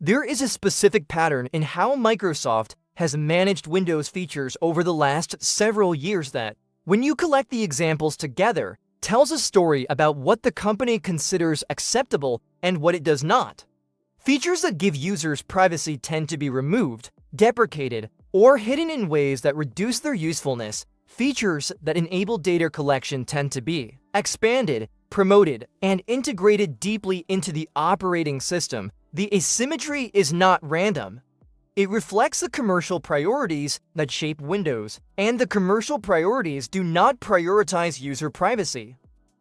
There is a specific pattern in how Microsoft has managed Windows features over the last several years that, when you collect the examples together, tells a story about what the company considers acceptable and what it does not. Features that give users privacy tend to be removed, deprecated, or hidden in ways that reduce their usefulness. Features that enable data collection tend to be expanded, promoted, and integrated deeply into the operating system. The asymmetry is not random. It reflects the commercial priorities that shape Windows, and the commercial priorities do not prioritize user privacy.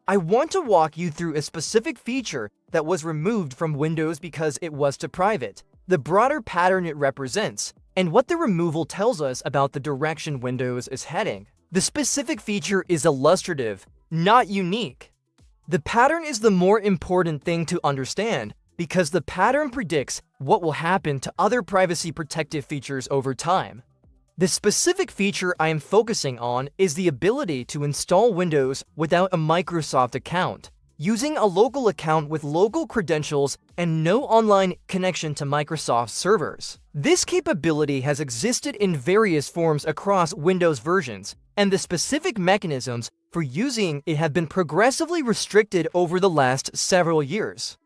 I want to walk you through a specific feature that was removed from Windows because it was too private, the broader pattern it represents, and what the removal tells us about the direction Windows is heading. The specific feature is illustrative, not unique. The pattern is the more important thing to understand because the pattern predicts what will happen to other privacy protective features over time. The specific feature I am focusing on is the ability to install Windows without a Microsoft account, using a local account with local credentials and no online connection to Microsoft servers. This capability has existed in various forms across Windows versions, and the specific mechanisms for using it have been progressively restricted over the last several years.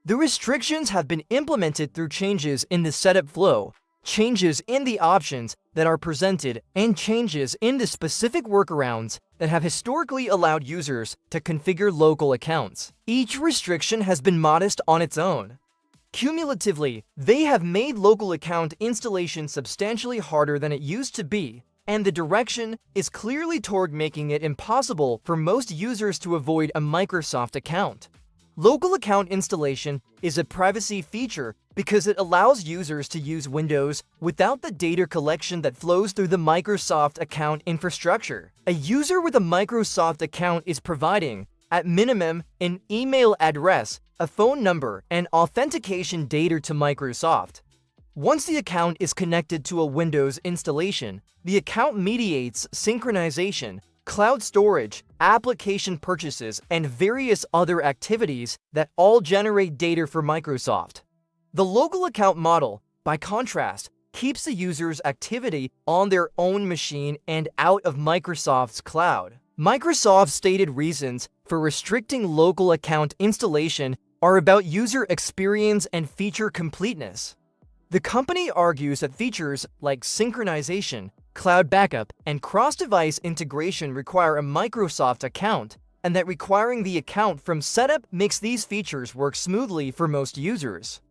The restrictions have been implemented through changes in the setup flow, changes in the options that are presented, and changes in the specific workarounds that have historically allowed users to configure local accounts. Each restriction has been modest on its own. Cumulatively, they have made local account installation substantially harder than it used to be, and the direction is clearly toward making it impossible for most users to avoid a Microsoft account. Local account installation is a privacy feature because it allows users to use Windows without the data collection that flows through the Microsoft account infrastructure. A user with a Microsoft account is providing, at minimum, an email address, a phone number, and authentication data to Microsoft. Once the account is connected to a Windows installation, the account mediates synchronization, cloud storage, application purchases, and various other activities that all generate data for Microsoft. The local account model, by contrast, keeps the user's activity on their own machine and out of Microsoft's cloud. Microsoft's stated reasons for restricting local account installation are about user experience and feature completeness. The company argues that features like synchronization, cloud backup, and cross-device integration require a Microsoft account, and that requiring the account from setup makes these features work smoothly for most users.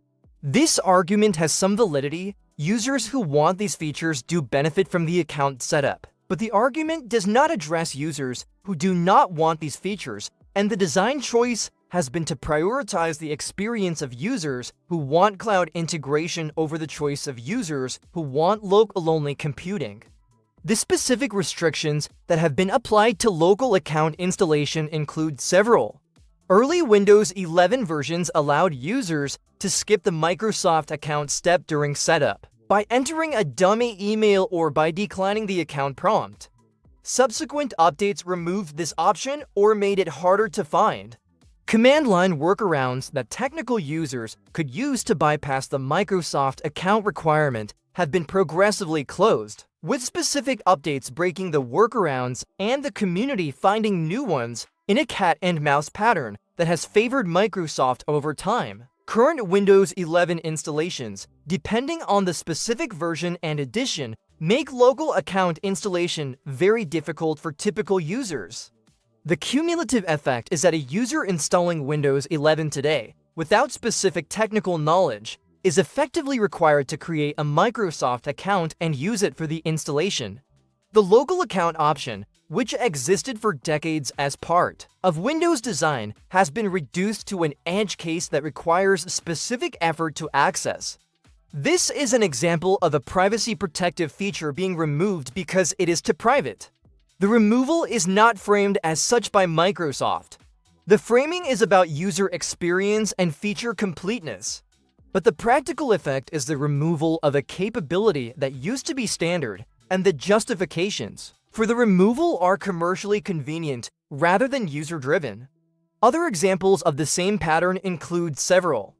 This argument has some validity. Users who want these features do benefit from the account setup, but the argument does not address users who do not want these features, and the design choice has been to prioritize the experience of users who want cloud integration over the choice of users who want local-only computing. The specific restrictions that have been applied to local account installation include several. Early Windows 11 versions allowed users to skip the Microsoft account step during setup by entering a dummy email or by declining the account prompt. Subsequent updates removed this option or made it harder to find. Command line workarounds that technical users could use to bypass the Microsoft account requirement have been progressively closed, with specific updates breaking the workarounds and the community finding new ones in a cat and mouse pattern that has favored Microsoft over time. Current Windows 11 installations, depending on the specific version and edition, make local account installation very difficult for typical users. The cumulative effect is that a user installing Windows 11 today, without specific technical knowledge, is effectively required to create a Microsoft account and use it for the installation. The local account option, which existed for decades as part of Windows design, has been reduced to an edge case that requires specific effort to access. This is an example of a privacy protective feature being removed because it is too private. The removal is not framed as such by Microsoft. The framing is about user experience and feature completeness. But the practical effect is the removal of a capability that used to be standard, and the justifications for the removal are commercially convenient rather than user-driven. Other examples of the same pattern include several.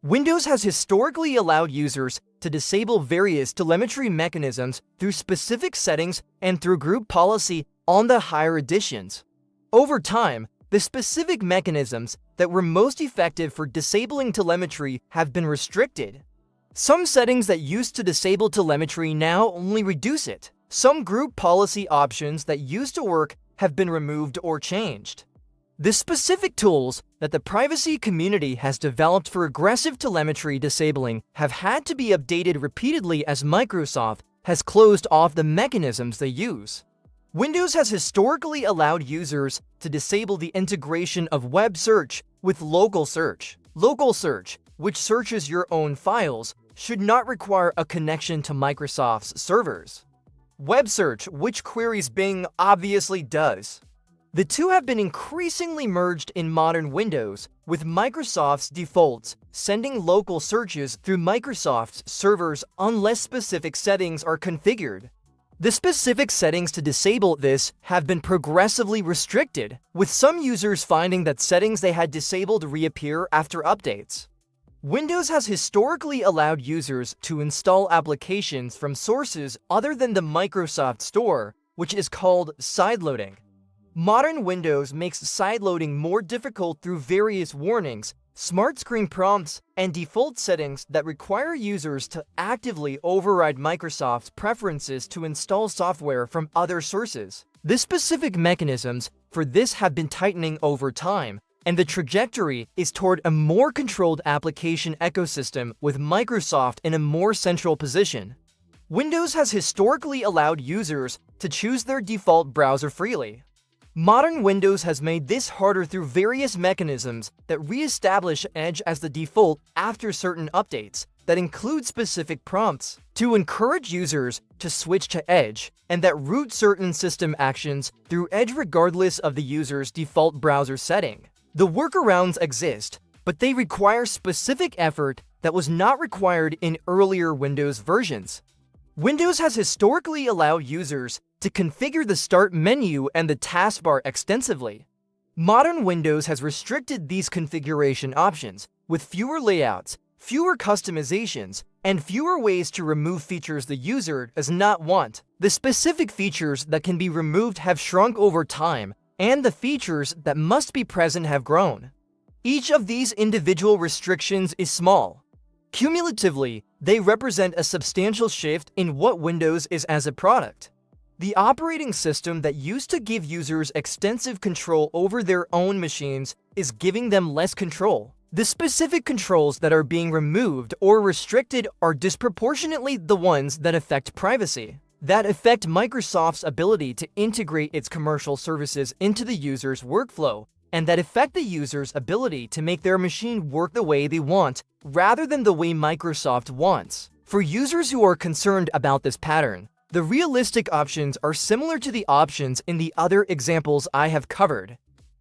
Windows has historically allowed users to disable various telemetry mechanisms through specific settings and through group policy on the higher editions. Over time, the specific mechanisms that were most effective for disabling telemetry have been restricted. Some settings that used to disable telemetry now only reduce it. Some group policy options that used to work have been removed or changed. The specific tools that the privacy community has developed for aggressive telemetry disabling have had to be updated repeatedly as Microsoft has closed off the mechanisms they use. Windows has historically allowed users to disable the integration of web search with local search. Local search, which searches your own files, should not require a connection to Microsoft's servers. Web search, which queries Bing, obviously does. The two have been increasingly merged in modern Windows, with Microsoft's defaults sending local searches through Microsoft's servers unless specific settings are configured. The specific settings to disable this have been progressively restricted, with some users finding that settings they had disabled reappear after updates. Windows has historically allowed users to install applications from sources other than the Microsoft Store, which is called sideloading. Modern Windows makes sideloading more difficult through various warnings, smart screen prompts, and default settings that require users to actively override Microsoft's preferences to install software from other sources. The specific mechanisms for this have been tightening over time, and the trajectory is toward a more controlled application ecosystem with Microsoft in a more central position. Windows has historically allowed users to choose their default browser freely. Modern Windows has made this harder through various mechanisms that re-establish Edge as the default after certain updates that include specific prompts to encourage users to switch to Edge and that route certain system actions through Edge regardless of the user's default browser setting. The workarounds exist, but they require specific effort that was not required in earlier Windows versions. Windows has historically allowed users to configure the Start menu and the taskbar extensively. Modern Windows has restricted these configuration options, with fewer layouts, fewer customizations, and fewer ways to remove features the user does not want. The specific features that can be removed have shrunk over time, and the features that must be present have grown. Each of these individual restrictions is small. Cumulatively, they represent a substantial shift in what Windows is as a product. The operating system that used to give users extensive control over their own machines is giving them less control. The specific controls that are being removed or restricted are disproportionately the ones that affect privacy, that affect Microsoft's ability to integrate its commercial services into the user's workflow, and that affect the user's ability to make their machine work the way they want rather than the way Microsoft wants. For users who are concerned about this pattern, the realistic options are similar to the options in the other examples I have covered.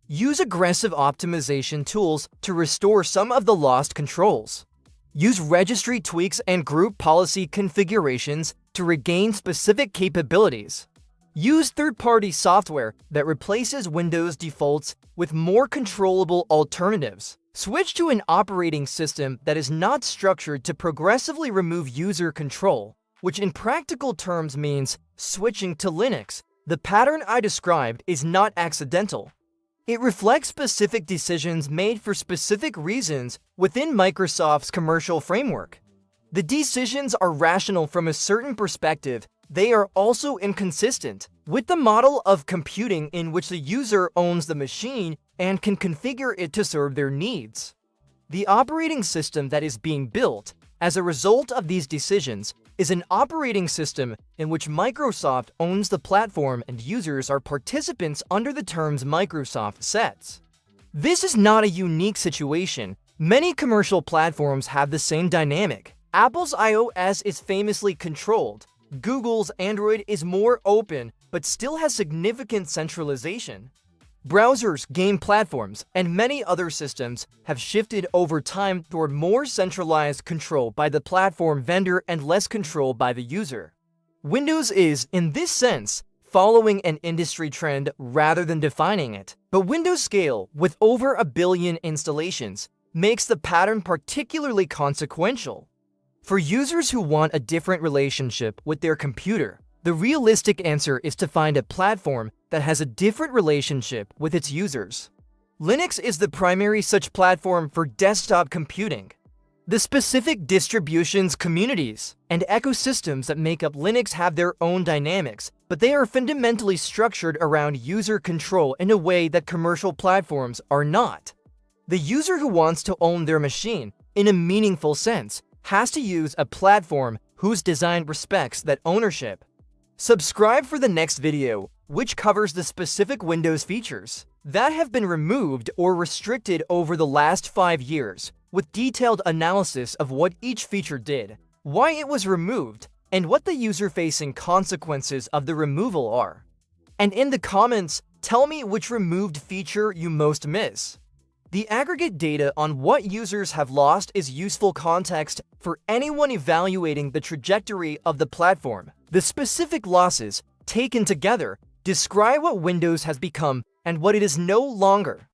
Use aggressive optimization tools to restore some of the lost controls. Use registry tweaks and group policy configurations to regain specific capabilities. Use third-party software that replaces Windows defaults with more controllable alternatives. Switch to an operating system that is not structured to progressively remove user control, which in practical terms means switching to Linux. The pattern I described is not accidental. It reflects specific decisions made for specific reasons within Microsoft's commercial framework. The decisions are rational from a certain perspective. They are also inconsistent with the model of computing in which the user owns the machine and can configure it to serve their needs. The operating system that is being built as a result of these decisions is an operating system in which Microsoft owns the platform and users are participants under the terms Microsoft sets. This is not a unique situation. Many commercial platforms have the same dynamic. Apple's iOS is famously controlled. Google's Android is more open, but still has significant centralization. Browsers, game platforms, and many other systems have shifted over time toward more centralized control by the platform vendor and less control by the user. Windows is, in this sense, following an industry trend rather than defining it. But Windows Scale, with over 1 billion installations, makes the pattern particularly consequential. For users who want a different relationship with their computer, the realistic answer is to find a platform that has a different relationship with its users. Linux is the primary such platform for desktop computing. The specific distributions, communities, and ecosystems that make up Linux have their own dynamics, but they are fundamentally structured around user control in a way that commercial platforms are not. The user who wants to own their machine, in a meaningful sense, has to use a platform whose design respects that ownership. Subscribe for the next video, which covers the specific Windows features that have been removed or restricted over the last 5 years, with detailed analysis of what each feature did, why it was removed, and what the user-facing consequences of the removal are. And in the comments, tell me which removed feature you most miss. The aggregate data on what users have lost is useful context for anyone evaluating the trajectory of the platform. The specific losses, taken together, describe what Windows has become and what it is no longer.